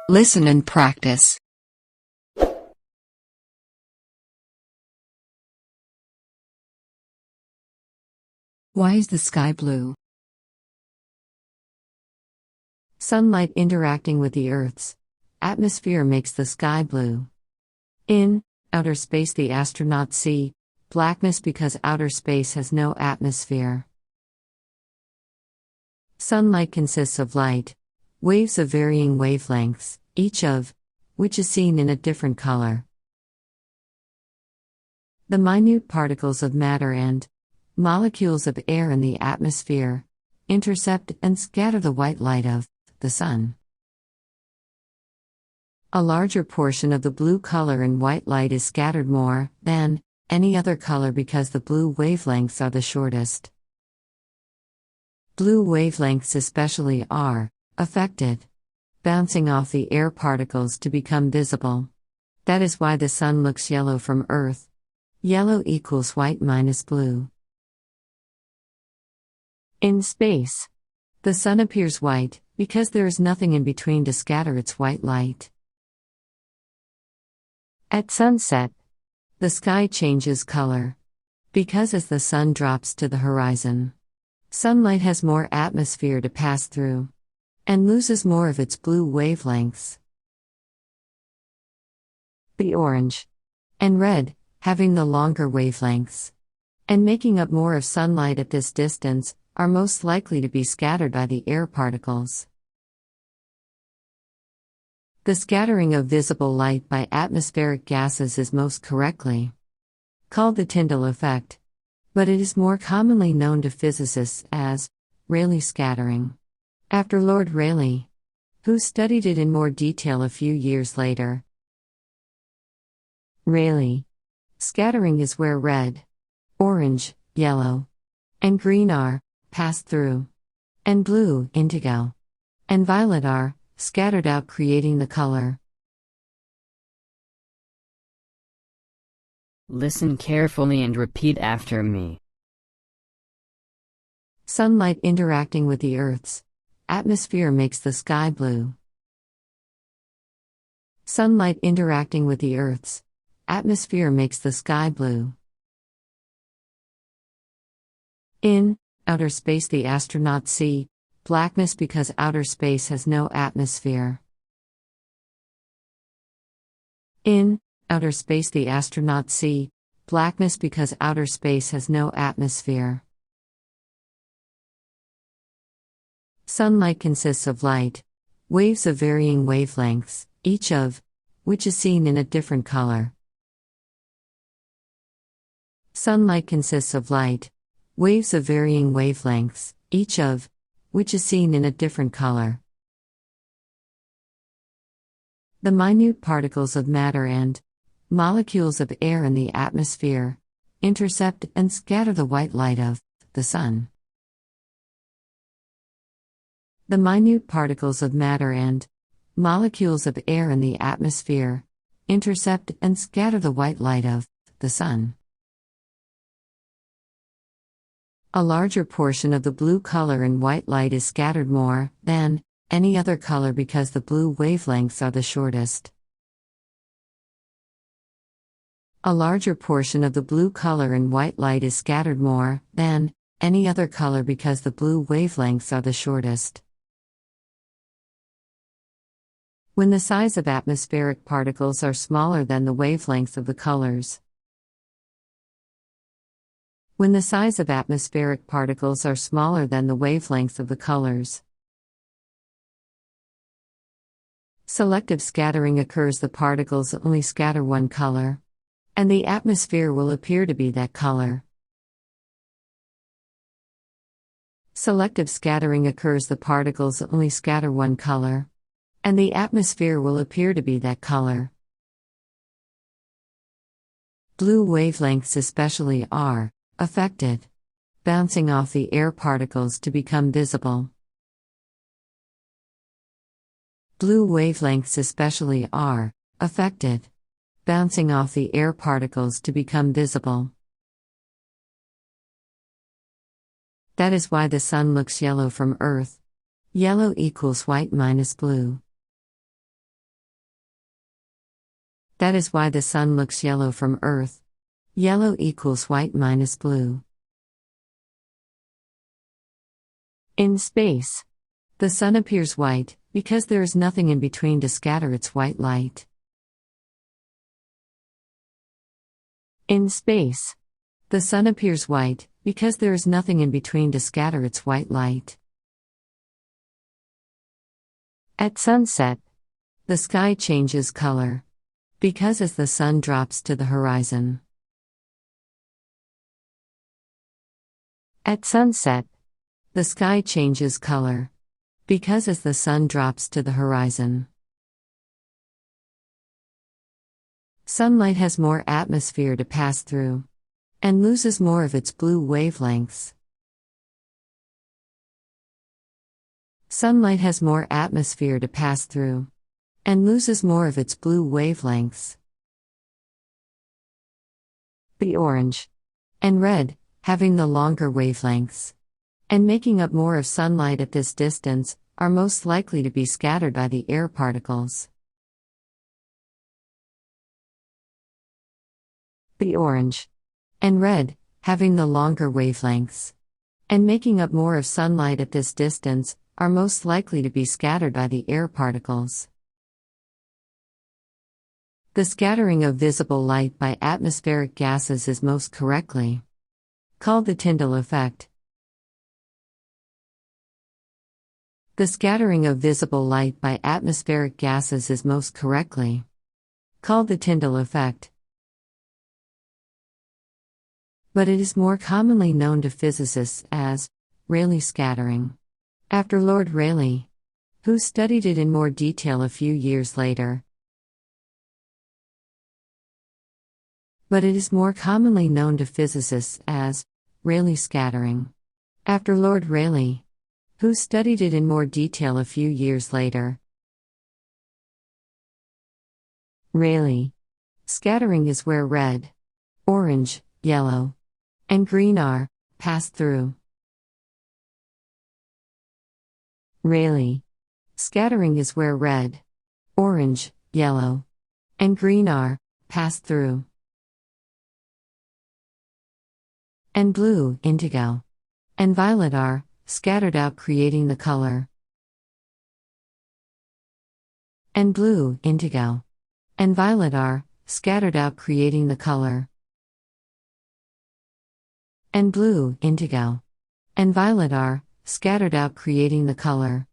Listen and practice. Why is the sky blue? Sunlight interacting with the Earth's atmosphere makes the sky blue. In outer space, the astronauts see blackness because outer space has no atmosphere. Sunlight consists of light, waves of varying wavelengths, each of which is seen in a different color. The minute particles of matter and molecules of air in the atmosphere intercept and scatter the white light of the sun. A larger portion of the blue color in white light is scattered more than any other color because the blue wavelengths are the shortest. Blue wavelengths especially are affected, bouncing off the air particles to become visible. That is why the sun looks yellow from Earth. Yellow equals white minus blue. In space, the sun appears white because there is nothing in between to scatter its white light. At sunset, the sky changes color because as the sun drops to the horizon, sunlight has more atmosphere to pass through and loses more of its blue wavelengths. The orange and red, having the longer wavelengths and making up more of sunlight at this distance, are most likely to be scattered by the air particles. The scattering of visible light by atmospheric gases is most correctly called the Tyndall effect, but it is more commonly known to physicists as Rayleigh scattering, after Lord Rayleigh, who studied it in more detail a few years later. Rayleigh scattering is where red, orange, yellow, and green are passed through, and blue, indigo, and violet are scattered out, creating the color. Listen carefully and repeat after me. Sunlight interacting with the Earth's atmosphere makes the sky blue. Sunlight interacting with the Earth's atmosphere makes the sky blue. In outer space, the astronauts see blackness because outer space has no atmosphere. In outer space, the astronauts see blackness because outer space has no atmosphere. Sunlight consists of light, waves of varying wavelengths, each of which is seen in a different color. Sunlight consists of light, waves of varying wavelengths, each of which is seen in a different color. The minute particles of matter and molecules of air in the atmosphere intercept and scatter the white light of the sun. The minute particles of matter and molecules of air in the atmosphere intercept and scatter the white light of the sun. A larger portion of the blue color in white light is scattered more than any other color because the blue wavelengths are the shortest. A larger portion of the blue color in white light is scattered more than any other color because the blue wavelengths are the shortest. When the size of atmospheric particles are smaller than the wavelengths of the colors. When the size of atmospheric particles are smaller than the wavelengths of the colors. Selective scattering occurs. The particles only scatter one color, and the atmosphere will appear to be that color. Selective scattering occurs. The particles only scatter one color, and the atmosphere will appear to be that color. Blue wavelengths especially are affected, bouncing off the air particles to become visible. Blue wavelengths especially are affected, bouncing off the air particles to become visible. That is why the sun looks yellow from Earth. Yellow equals white minus blue. That is why the sun looks yellow from Earth. Yellow equals white minus blue. In space, the sun appears white because there is nothing in between to scatter its white light. In space, the sun appears white because there is nothing in between to scatter its white light. At sunset, the sky changes color because as the sun drops to the horizon. At sunset, the sky changes color because as the sun drops to the horizon. Sunlight has more atmosphere to pass through and loses more of its blue wavelengths. Sunlight has more atmosphere to pass through and loses more of its blue wavelengths. The orange and red, having the longer wavelengths and making up more of sunlight at this distance, are most likely to be scattered by the air particles. The orange and red, having the longer wavelengths and making up more of sunlight at this distance, are most likely to be scattered by the air particles. The scattering of visible light by atmospheric gases is most correctly called the Tyndall effect. The scattering of visible light by atmospheric gases is most correctly called the Tyndall effect. But it is more commonly known to physicists as Rayleigh scattering, after Lord Rayleigh, who studied it in more detail a few years later. But it is more commonly known to physicists as Rayleigh scattering, after Lord Rayleigh, who studied it in more detail a few years later. Rayleigh scattering is where red, orange, yellow, and green are passed through. Rayleigh scattering is where red, orange, yellow, and green are passed through. And blue, indigo, and violet are scattered out, creating the color. And blue, indigo, and violet are scattered out, creating the color. And blue, indigo, and violet are scattered out, creating the color.